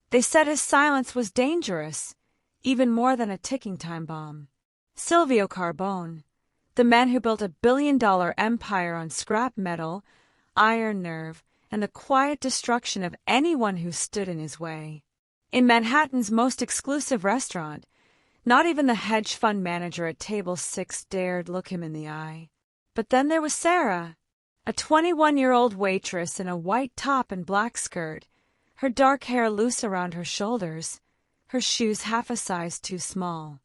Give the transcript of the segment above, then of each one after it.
They said his silence was dangerous, even more than a ticking time bomb. Silvio Carbone, the man who built a billion-dollar empire on scrap metal, iron nerve, and the quiet destruction of anyone who stood in his way. In Manhattan's most exclusive restaurant, not even the hedge fund manager at table 6 dared look him in the eye. But then there was Sarah, a 21-year-old waitress in a white top and black skirt, her dark hair loose around her shoulders, her shoes half a size too small.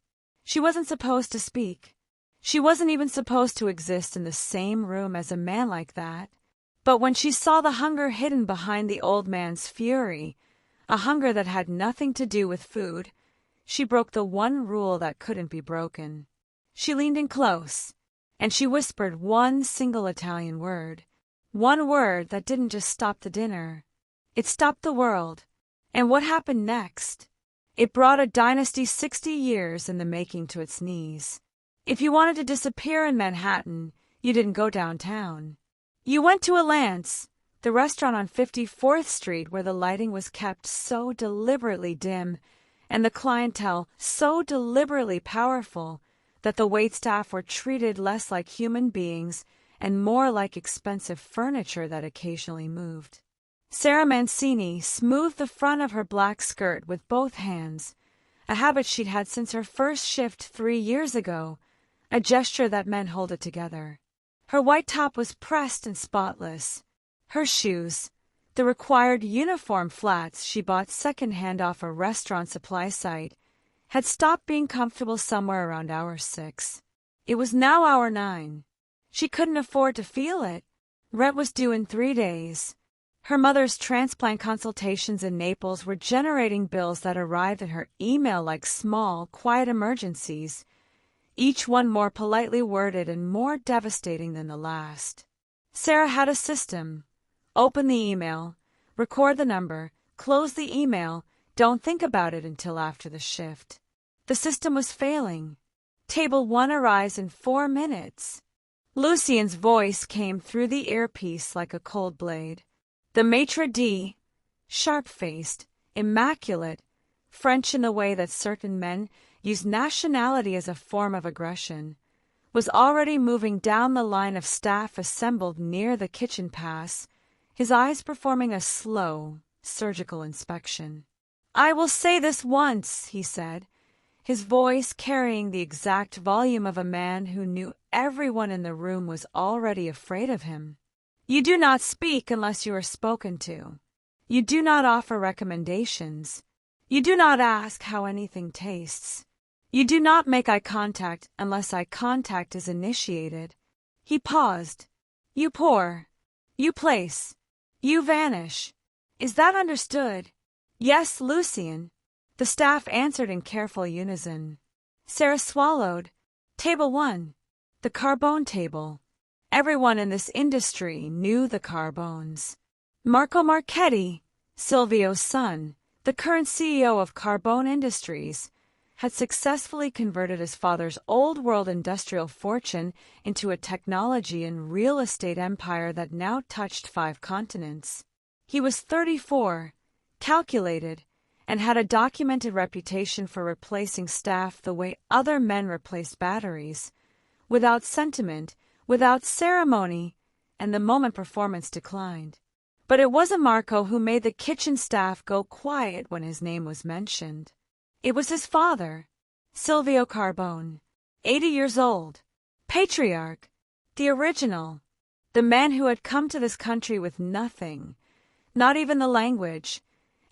She wasn't supposed to speak. She wasn't even supposed to exist in the same room as a man like that. But when she saw the hunger hidden behind the old man's fury, a hunger that had nothing to do with food, she broke the one rule that couldn't be broken. She leaned in close, and she whispered one single Italian word. One word that didn't just stop the dinner. It stopped the world. And what happened next? It brought a dynasty 60 years in the making to its knees. If you wanted to disappear in Manhattan, you didn't go downtown. You went to Alance, the restaurant on 54th Street where the lighting was kept so deliberately dim and the clientele so deliberately powerful that the waitstaff were treated less like human beings and more like expensive furniture that occasionally moved. Sarah Mancini smoothed the front of her black skirt with both hands, a habit she'd had since her first shift 3 years ago, a gesture that meant hold it together. Her white top was pressed and spotless. Her shoes, the required uniform flats she bought secondhand off a restaurant supply site, had stopped being comfortable somewhere around hour 6. It was now hour 9. She couldn't afford to feel it. Rent was due in 3 days. Her mother's transplant consultations in Naples were generating bills that arrived in her email like small, quiet emergencies, each one more politely worded and more devastating than the last. Sarah had a system. Open the email, record the number, close the email, don't think about it until after the shift. The system was failing. Table 1 arrives in 4 minutes. Lucien's voice came through the earpiece like a cold blade. The maitre d', sharp-faced, immaculate, French in the way that certain men use nationality as a form of aggression, was already moving down the line of staff assembled near the kitchen pass, his eyes performing a slow, surgical inspection. "I will say this once," he said, his voice carrying the exact volume of a man who knew everyone in the room was already afraid of him. "You do not speak unless you are spoken to. You do not offer recommendations. You do not ask how anything tastes. You do not make eye contact unless eye contact is initiated." He paused. "You pour. You place. You vanish. Is that understood?" "Yes, Lucien." The staff answered in careful unison. Sarah swallowed. Table 1. The Carbone table. Everyone in this industry knew the Carbones. Marco Marchetti, Silvio's son, the current CEO of Carbone Industries, had successfully converted his father's old-world industrial fortune into a technology and real estate empire that now touched 5 continents. He was 34, calculated, and had a documented reputation for replacing staff the way other men replaced batteries, without sentiment, without ceremony, and the moment performance declined. But it wasn't Marco who made the kitchen staff go quiet when his name was mentioned. It was his father, Silvio Carbone, 80 years old, patriarch, the original, the man who had come to this country with nothing, not even the language,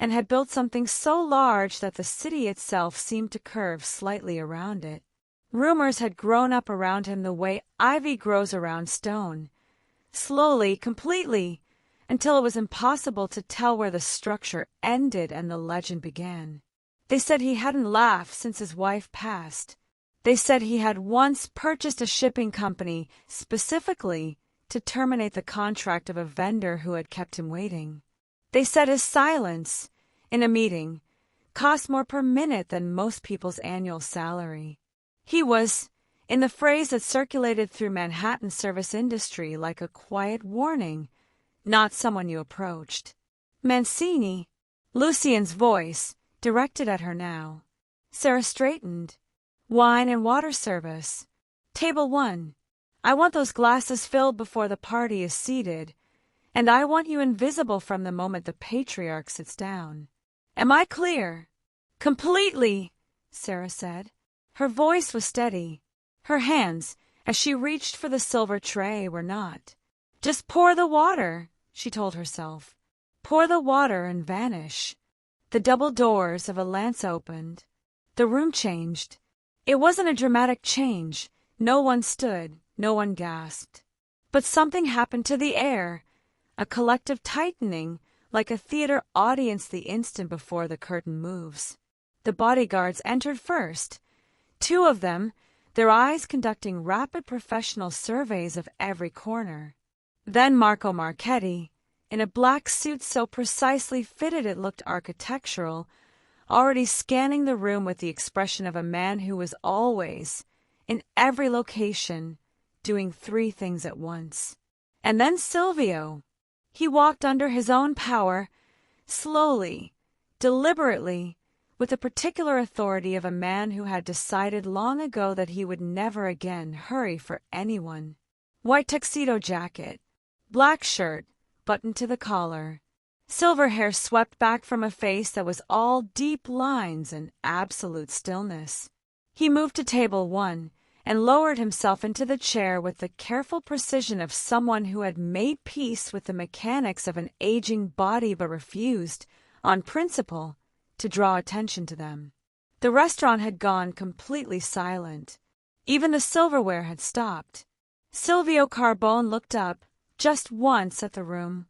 and had built something so large that the city itself seemed to curve slightly around it. Rumors had grown up around him the way ivy grows around stone, slowly, completely, until it was impossible to tell where the structure ended and the legend began. They said he hadn't laughed since his wife passed. They said he had once purchased a shipping company specifically to terminate the contract of a vendor who had kept him waiting. They said his silence, in a meeting, cost more per minute than most people's annual salary. He was, in the phrase that circulated through Manhattan's service industry, like a quiet warning, not someone you approached. Mancini, Lucien's voice, directed at her now. Sarah straightened. Wine and water service. Table 1. I want those glasses filled before the party is seated, and I want you invisible from the moment the patriarch sits down. Am I clear? Completely, Sarah said. Her voice was steady. Her hands, as she reached for the silver tray, were not. Just pour the water, she told herself. Pour the water and vanish. The double doors of a lance opened. The room changed. It wasn't a dramatic change. No one stood, no one gasped. But something happened to the air, a collective tightening, like a theater audience the instant before the curtain moves. The bodyguards entered first, 2 of them, their eyes conducting rapid professional surveys of every corner. Then Marco Marchetti, in a black suit so precisely fitted it looked architectural, already scanning the room with the expression of a man who was always, in every location, doing 3 things at once. And then Silvio. He walked under his own power, slowly, deliberately, with the particular authority of a man who had decided long ago that he would never again hurry for anyone. White tuxedo jacket, black shirt, buttoned to the collar. Silver hair swept back from a face that was all deep lines and absolute stillness. He moved to table 1 and lowered himself into the chair with the careful precision of someone who had made peace with the mechanics of an aging body but refused, on principle, to draw attention to them. The restaurant had gone completely silent. Even the silverware had stopped. Silvio Carbone looked up, just once at the room,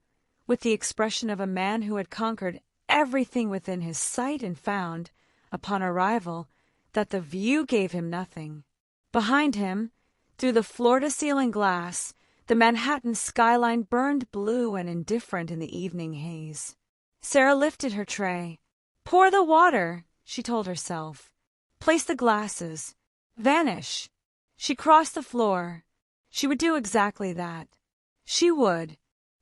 with the expression of a man who had conquered everything within his sight and found, upon arrival, that the view gave him nothing. Behind him, through the floor-to-ceiling glass, the Manhattan skyline burned blue and indifferent in the evening haze. Sarah lifted her tray. Pour the water, she told herself. Place the glasses. Vanish. She crossed the floor. She would do exactly that. She would.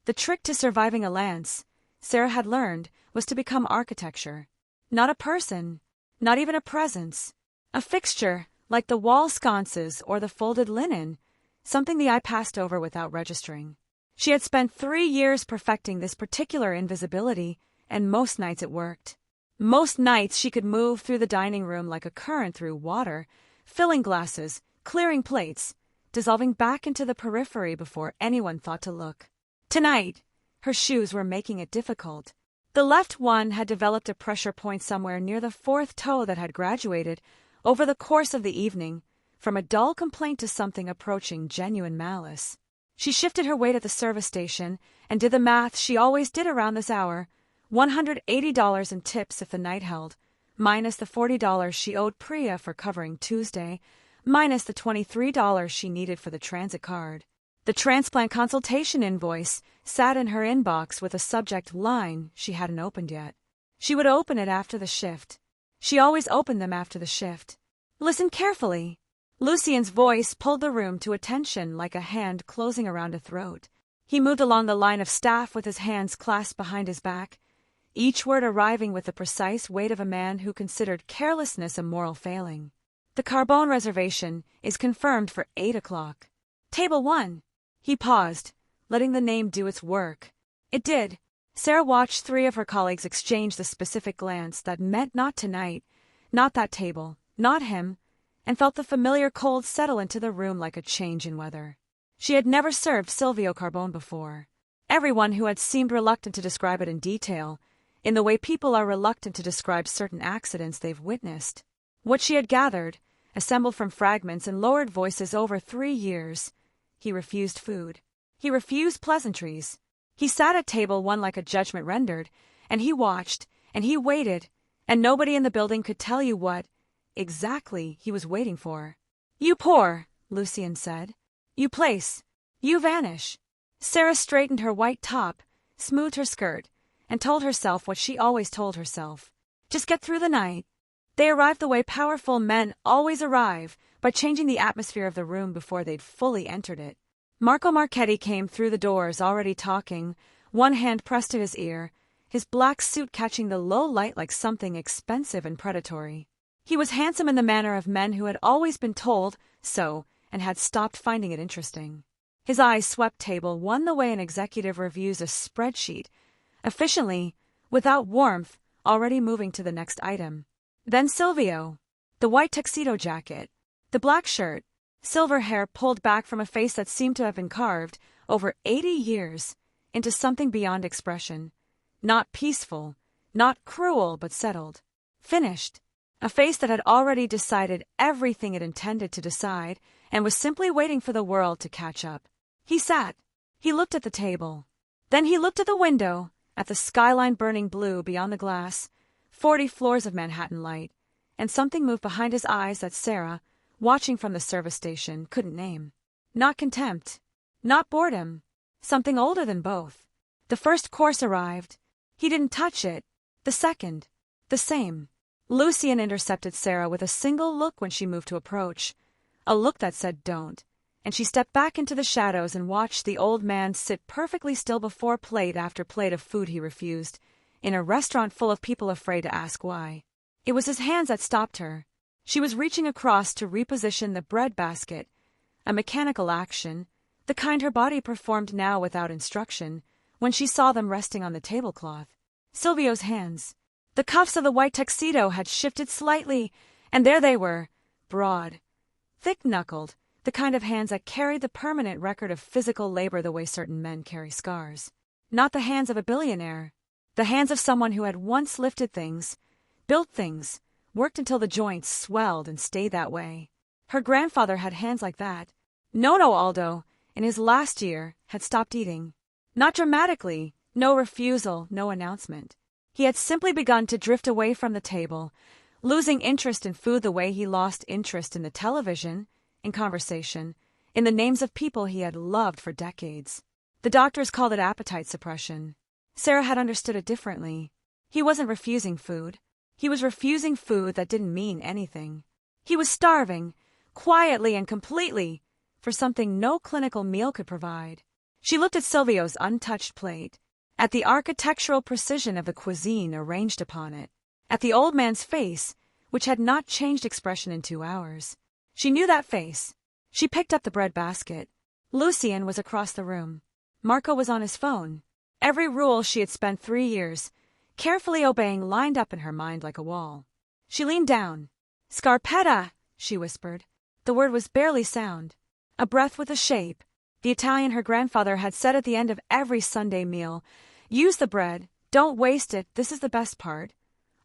The trick to surviving a lance, Sarah had learned, was to become architecture. Not a person, not even a presence. A fixture, like the wall sconces or the folded linen, something the eye passed over without registering. She had spent 3 years perfecting this particular invisibility, and most nights it worked. Most nights she could move through the dining room like a current through water, filling glasses, clearing plates, dissolving back into the periphery before anyone thought to look. Tonight, her shoes were making it difficult. The left one had developed a pressure point somewhere near the 4th toe that had graduated, over the course of the evening, from a dull complaint to something approaching genuine malice. She shifted her weight at the service station and did the math she always did around this hour, $180 in tips if the night held, minus the $40 she owed Priya for covering Tuesday, minus the $23 she needed for the transit card. The transplant consultation invoice sat in her inbox with a subject line she hadn't opened yet. She would open it after the shift. She always opened them after the shift. Listen carefully. Lucien's voice pulled the room to attention like a hand closing around a throat. He moved along the line of staff with his hands clasped behind his back, each word arriving with the precise weight of a man who considered carelessness a moral failing. The Carbone reservation is confirmed for 8 o'clock. Table 1. He paused, letting the name do its work. It did. Sarah watched 3 of her colleagues exchange the specific glance that meant not tonight, not that table, not him, and felt the familiar cold settle into the room like a change in weather. She had never served Silvio Carbone before. Everyone who had seemed reluctant to describe it in detail, in the way people are reluctant to describe certain accidents they've witnessed. What she had gathered, assembled from fragments and lowered voices over 3 years. He refused food. He refused pleasantries. He sat at table 1 like a judgment rendered, and he watched, and he waited, and nobody in the building could tell you what, exactly, he was waiting for. You pour, Lucien said. You place. You vanish. Sarah straightened her white top, smoothed her skirt, and told herself what she always told herself. Just get through the night. They arrived the way powerful men always arrive, by changing the atmosphere of the room before they'd fully entered it. Marco Marchetti came through the doors already talking, one hand pressed to his ear, his black suit catching the low light like something expensive and predatory. He was handsome in the manner of men who had always been told so and had stopped finding it interesting. His eyes swept table one the way an executive reviews a spreadsheet, efficiently, without warmth, already moving to the next item. Then Silvio. The white tuxedo jacket, the black shirt, silver hair pulled back from a face that seemed to have been carved, over 80 years, into something beyond expression. Not peaceful, not cruel, but settled. Finished. A face that had already decided everything it intended to decide and was simply waiting for the world to catch up. He sat. He looked at the table. Then he looked at the window, at the skyline burning blue beyond the glass, 40 floors of Manhattan light, and something moved behind his eyes that Sarah, watching from the service station, couldn't name. Not contempt. Not boredom. Something older than both. The first course arrived. He didn't touch it. The second. The same. Lucien intercepted Sarah with a single look when she moved to approach. A look that said don't. And she stepped back into the shadows and watched the old man sit perfectly still before plate after plate of food he refused, in a restaurant full of people afraid to ask why. It was his hands that stopped her. She was reaching across to reposition the bread basket, a mechanical action, the kind her body performed now without instruction, when she saw them resting on the tablecloth. Silvio's hands. The cuffs of the white tuxedo had shifted slightly, and there they were, broad, thick-knuckled, the kind of hands that carried the permanent record of physical labor the way certain men carry scars. Not the hands of a billionaire. The hands of someone who had once lifted things, built things, worked until the joints swelled and stayed that way. Her grandfather had hands like that. Nono Aldo, in his last year, had stopped eating. Not dramatically, no refusal, no announcement. He had simply begun to drift away from the table, losing interest in food the way he lost interest in the television, in conversation, in the names of people he had loved for decades. The doctors called it appetite suppression. Sarah had understood it differently. He wasn't refusing food. He was refusing food that didn't mean anything. He was starving, quietly and completely, for something no clinical meal could provide. She looked at Silvio's untouched plate, at the architectural precision of the cuisine arranged upon it, at the old man's face, which had not changed expression in 2 hours. She knew that face. She picked up the bread basket. Lucien was across the room. Marco was on his phone. Every rule she had spent 3 years, carefully obeying, lined up in her mind like a wall. She leaned down. Scarpetta, she whispered. The word was barely sound. A breath with a shape. The Italian her grandfather had said at the end of every Sunday meal, use the bread, don't waste it, this is the best part,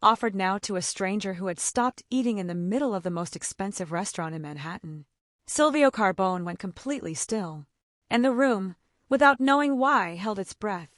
offered now to a stranger who had stopped eating in the middle of the most expensive restaurant in Manhattan. Silvio Carbone went completely still, and the room, without knowing why, held its breath.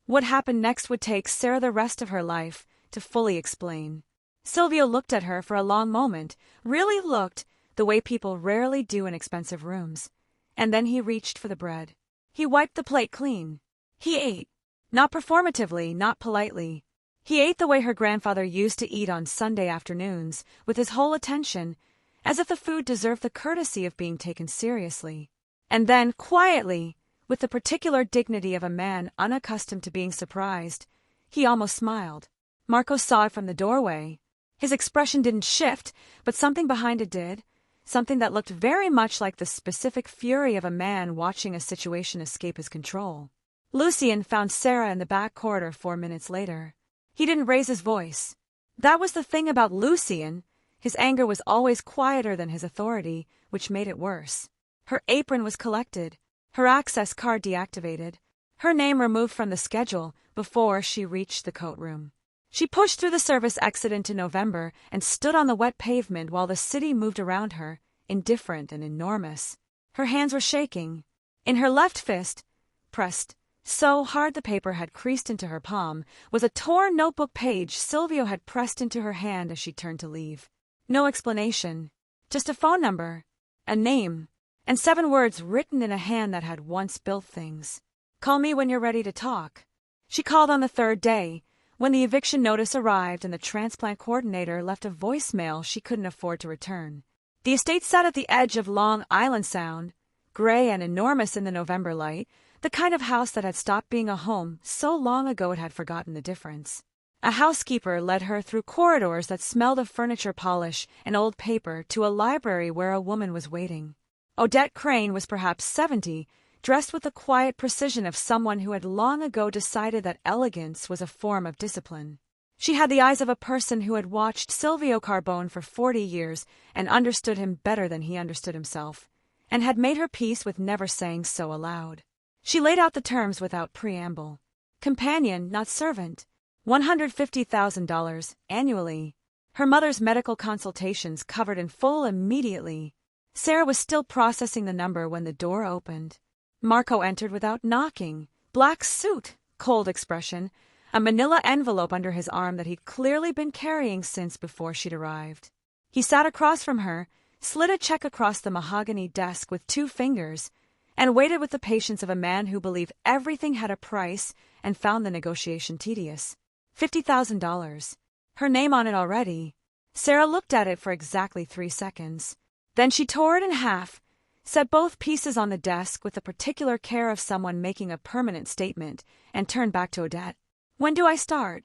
What happened next would take Sarah the rest of her life to fully explain. Silvio looked at her for a long moment, really looked, the way people rarely do in expensive rooms, and then he reached for the bread. He wiped the plate clean. He ate. Not performatively, not politely. He ate the way her grandfather used to eat on Sunday afternoons, with his whole attention, as if the food deserved the courtesy of being taken seriously. And then, quietly, with the particular dignity of a man unaccustomed to being surprised, he almost smiled. Marco saw it from the doorway. His expression didn't shift, but something behind it did, something that looked very much like the specific fury of a man watching a situation escape his control. Lucien found Sarah in the back corridor 4 minutes later. He didn't raise his voice. That was the thing about Lucien. His anger was always quieter than his authority, which made it worse. Her apron was collected, her access card deactivated, her name removed from the schedule before she reached the coat room. She pushed through the service exit into November and stood on the wet pavement while the city moved around her, indifferent and enormous. Her hands were shaking. In her left fist, pressed so hard the paper had creased into her palm, was a torn notebook page Silvio had pressed into her hand as she turned to leave. No explanation. Just a phone number, a name, and 7 words written in a hand that had once built things. Call me when you're ready to talk. She called on the 3rd day, when the eviction notice arrived and the transplant coordinator left a voicemail she couldn't afford to return. The estate sat at the edge of Long Island Sound, gray and enormous in the November light, The kind of house that had stopped being a home so long ago it had forgotten the difference. A housekeeper led her through corridors that smelled of furniture polish and old paper to a library where a woman was waiting. Odette Crane was perhaps 70, dressed with the quiet precision of someone who had long ago decided that elegance was a form of discipline. She had the eyes of a person who had watched Silvio Carbone for 40 years and understood him better than he understood himself, and had made her peace with never saying so aloud. She laid out the terms without preamble. Companion, not servant. $150,000 annually. Her mother's medical consultations covered in full immediately. Sarah was still processing the number when the door opened. Marco entered without knocking. Black suit, cold expression, a manila envelope under his arm that he'd clearly been carrying since before she'd arrived. He sat across from her, slid a check across the mahogany desk with 2 fingers, and waited with the patience of a man who believed everything had a price and found the negotiation tedious. $50,000. Her name on it already. Sarah looked at it for exactly 3 seconds. Then she tore it in half, set both pieces on the desk with the particular care of someone making a permanent statement, and turned back to Odette. When do I start?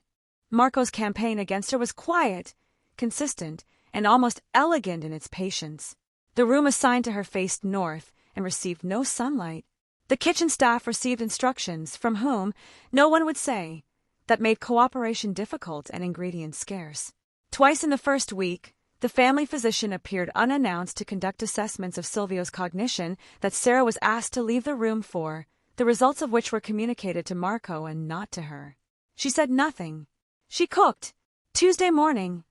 Marco's campaign against her was quiet, consistent, and almost elegant in its patience. The room assigned to her faced north and received no sunlight. The kitchen staff received instructions, from whom, no one would say, that made cooperation difficult and ingredients scarce. Twice in the first week, the family physician appeared unannounced to conduct assessments of Silvio's cognition that Sarah was asked to leave the room for, the results of which were communicated to Marco and not to her. She said nothing. She cooked, Tuesday morning,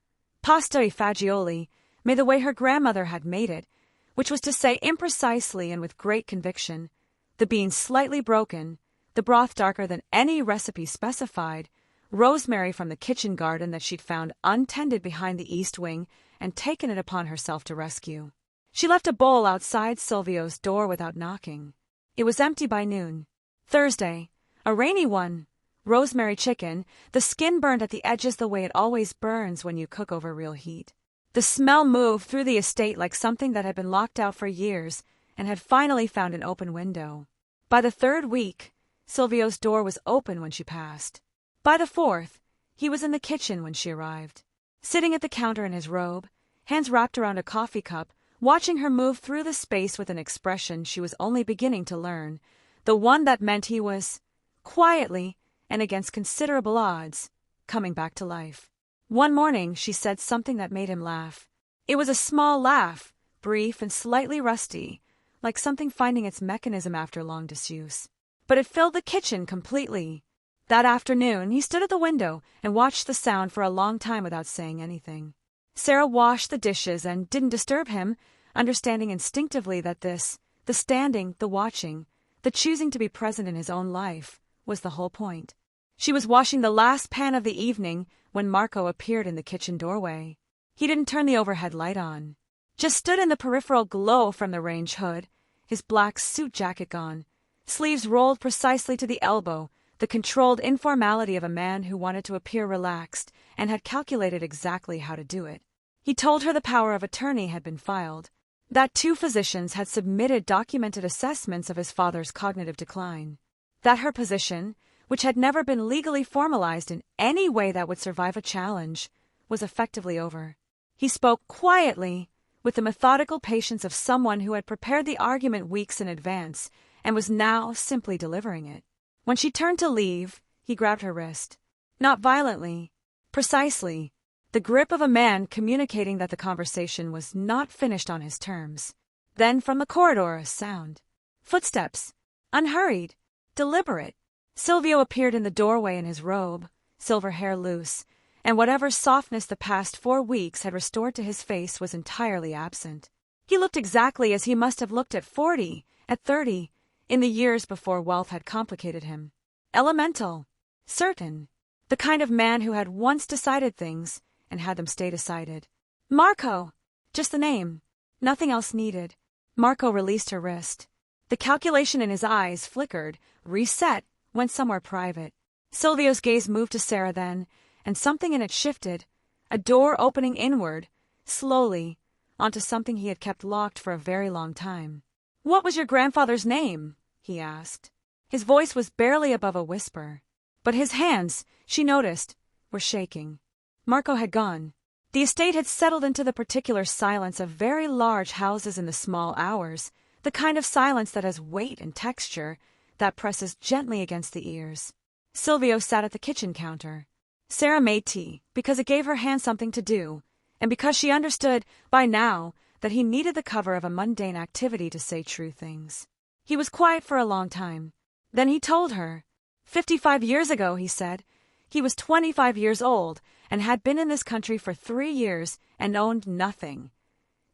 pasta e fagioli, made the way her grandmother had made it, which was to say imprecisely and with great conviction, the beans slightly broken, the broth darker than any recipe specified, rosemary from the kitchen garden that she'd found untended behind the east wing and taken it upon herself to rescue. She left a bowl outside Silvio's door without knocking. It was empty by noon. Thursday, a rainy one. Rosemary chicken, the skin burned at the edges the way it always burns when you cook over real heat. The smell moved through the estate like something that had been locked out for years and had finally found an open window. By the 3rd week, Silvio's door was open when she passed. By the 4th, he was in the kitchen when she arrived, sitting at the counter in his robe, hands wrapped around a coffee cup, watching her move through the space with an expression she was only beginning to learn, the one that meant he was, quietly and against considerable odds, coming back to life. One morning she said something that made him laugh. It was a small laugh, brief and slightly rusty, like something finding its mechanism after long disuse. But it filled the kitchen completely. That afternoon, he stood at the window and watched the sound for a long time without saying anything. Sarah washed the dishes and didn't disturb him, understanding instinctively that this, the standing, the watching, the choosing to be present in his own life, was the whole point. She was washing the last pan of the evening when Marco appeared in the kitchen doorway. He didn't turn the overhead light on. Just stood in the peripheral glow from the range hood, his black suit jacket gone, sleeves rolled precisely to the elbow, the controlled informality of a man who wanted to appear relaxed and had calculated exactly how to do it. He told her the power of attorney had been filed, that 2 physicians had submitted documented assessments of his father's cognitive decline, that her position, which had never been legally formalized in any way that would survive a challenge, was effectively over. He spoke quietly, with the methodical patience of someone who had prepared the argument weeks in advance and was now simply delivering it. When she turned to leave, he grabbed her wrist. Not violently, precisely, the grip of a man communicating that the conversation was not finished on his terms. Then from the corridor a sound. Footsteps. Unhurried. Deliberate. Silvio appeared in the doorway in his robe, silver hair loose, and whatever softness the past 4 weeks had restored to his face was entirely absent. He looked exactly as he must have looked at 40, at 30, in the years before wealth had complicated him. Elemental. Certain. The kind of man who had once decided things and had them stay decided. Marco! Just the name. Nothing else needed. Marco released her wrist. The calculation in his eyes flickered, reset, went somewhere private. Silvio's gaze moved to Sarah then, and something in it shifted, a door opening inward, slowly, onto something he had kept locked for a very long time. "What was your grandfather's name?" he asked. His voice was barely above a whisper. But his hands, she noticed, were shaking. Marco had gone. The estate had settled into the particular silence of very large houses in the small hours, the kind of silence that has weight and texture, that presses gently against the ears. Silvio sat at the kitchen counter. Sarah made tea, because it gave her hand something to do, and because she understood, by now, that he needed the cover of a mundane activity to say true things. He was quiet for a long time. Then he told her. 55 years ago, he said. He was 25 years old and had been in this country for 3 years and owned nothing.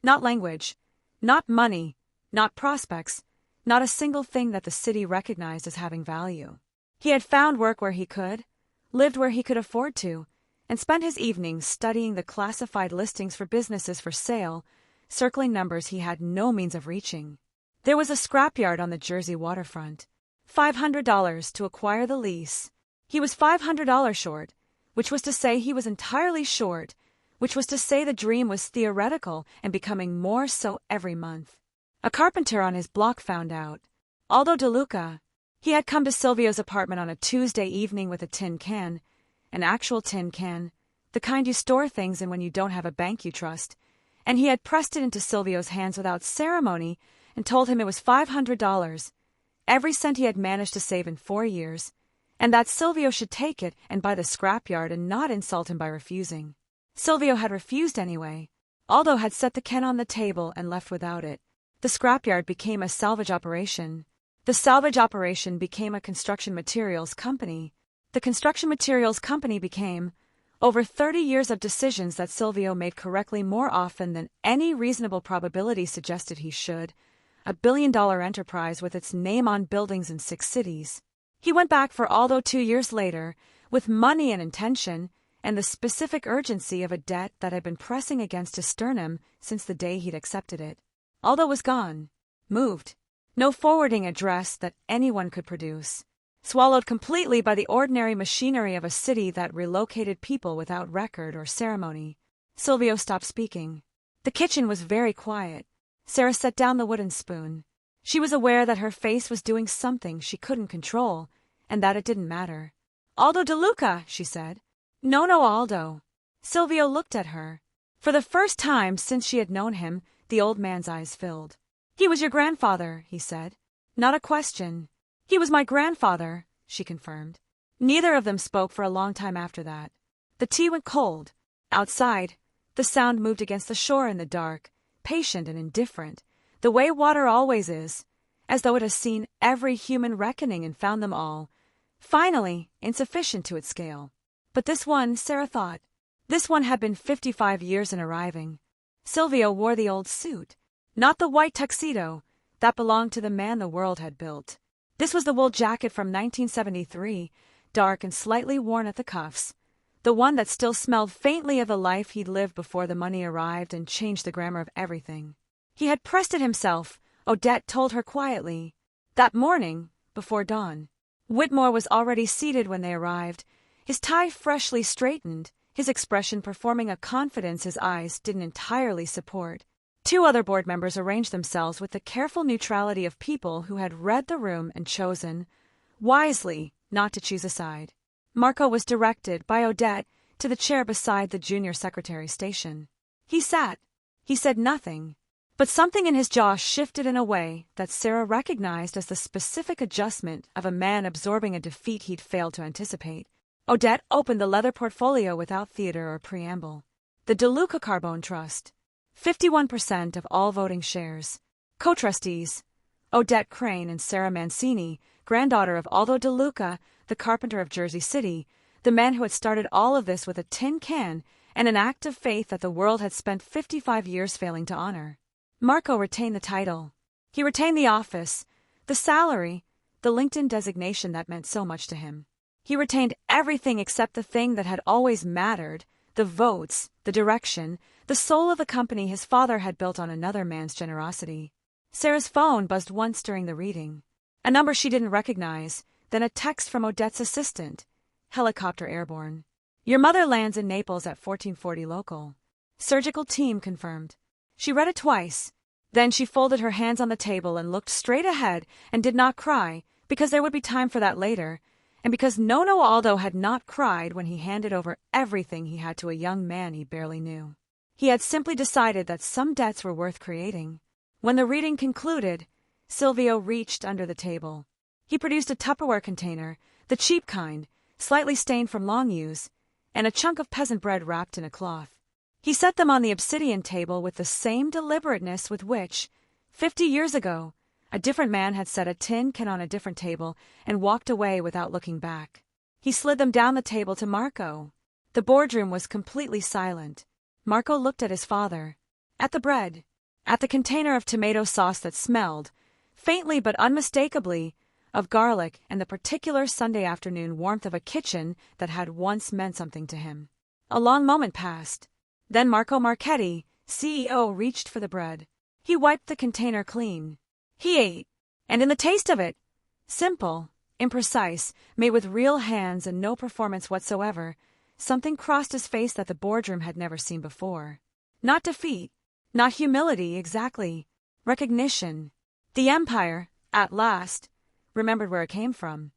Not language, not money, not prospects, not a single thing that the city recognized as having value. He had found work where he could, lived where he could afford to, and spent his evenings studying the classified listings for businesses for sale, circling numbers he had no means of reaching. There was a scrapyard on the Jersey waterfront. $500 to acquire the lease. He was $500 short, which was to say he was entirely short, which was to say the dream was theoretical and becoming more so every month. A carpenter on his block found out. Aldo De Luca. He had come to Silvio's apartment on a Tuesday evening with a tin can, an actual tin can, the kind you store things in when you don't have a bank you trust, and he had pressed it into Silvio's hands without ceremony and told him it was $500, every cent he had managed to save in 4 years, and that Silvio should take it and buy the scrapyard and not insult him by refusing. Silvio had refused anyway. Aldo had set the can on the table and left without it. The scrapyard became a salvage operation. The salvage operation became a construction materials company. The construction materials company became, over 30 years of decisions that Silvio made correctly more often than any reasonable probability suggested he should, a billion-dollar enterprise with its name on buildings in 6 cities. He went back for Aldo 2 years later, with money and intention, and the specific urgency of a debt that had been pressing against his sternum since the day he'd accepted it. Aldo was gone, moved, no forwarding address that anyone could produce, swallowed completely by the ordinary machinery of a city that relocated people without record or ceremony. Silvio stopped speaking. The kitchen was very quiet. Sarah set down the wooden spoon. She was aware that her face was doing something she couldn't control, and that it didn't matter. "Aldo De Luca," she said. "No, Aldo." Silvio looked at her. For the first time since she had known him, the old man's eyes filled. "He was your grandfather," he said. Not a question. "He was my grandfather," she confirmed. Neither of them spoke for a long time after that. The tea went cold. Outside, the sound moved against the shore in the dark, patient and indifferent, the way water always is, as though it has seen every human reckoning and found them all, finally, insufficient to its scale. But this one, Sarah thought, this one had been 55 years in arriving. Silvio wore the old suit, not the white tuxedo that belonged to the man the world had built. This was the wool jacket from 1973, dark and slightly worn at the cuffs, the one that still smelled faintly of the life he'd lived before the money arrived and changed the grammar of everything. He had pressed it himself, Odette told her quietly. That morning, before dawn. Whitmore was already seated when they arrived, his tie freshly straightened, his expression performing a confidence his eyes didn't entirely support. 2 other board members arranged themselves with the careful neutrality of people who had read the room and chosen, wisely, not to choose a side. Marco was directed, by Odette, to the chair beside the junior secretary's station. He sat. He said nothing. But something in his jaw shifted in a way that Sarah recognized as the specific adjustment of a man absorbing a defeat he'd failed to anticipate. Odette opened the leather portfolio without theater or preamble. The De Luca Carbone Trust. 51% of all voting shares. Co-trustees, Odette Crane and Sarah Mancini, granddaughter of Aldo De Luca, the carpenter of Jersey City, the man who had started all of this with a tin can and an act of faith that the world had spent 55 years failing to honor. Marco retained the title. He retained the office, the salary, the LinkedIn designation that meant so much to him. He retained everything except the thing that had always mattered, the votes, the direction, the soul of the company his father had built on another man's generosity. Sarah's phone buzzed once during the reading. A number she didn't recognize, then a text from Odette's assistant. Helicopter airborne. Your mother lands in Naples at 1440 local. Surgical team confirmed. She read it twice. Then she folded her hands on the table and looked straight ahead and did not cry, because there would be time for that later, and because Nono Aldo had not cried when he handed over everything he had to a young man he barely knew. He had simply decided that some debts were worth creating. When the reading concluded, Silvio reached under the table. He produced a Tupperware container, the cheap kind, slightly stained from long use, and a chunk of peasant bread wrapped in a cloth. He set them on the obsidian table with the same deliberateness with which, 50 years ago, a different man had set a tin can on a different table and walked away without looking back. He slid them down the table to Marco. The boardroom was completely silent. Marco looked at his father, at the bread, at the container of tomato sauce that smelled, faintly but unmistakably, of garlic and the particular Sunday afternoon warmth of a kitchen that had once meant something to him. A long moment passed. Then Marco Marchetti, CEO, reached for the bread. He wiped the container clean. He ate, and in the taste of it, simple, imprecise, made with real hands and no performance whatsoever, something crossed his face that the boardroom had never seen before. Not defeat, not humility, exactly. Recognition. The empire, at last, remembered where it came from.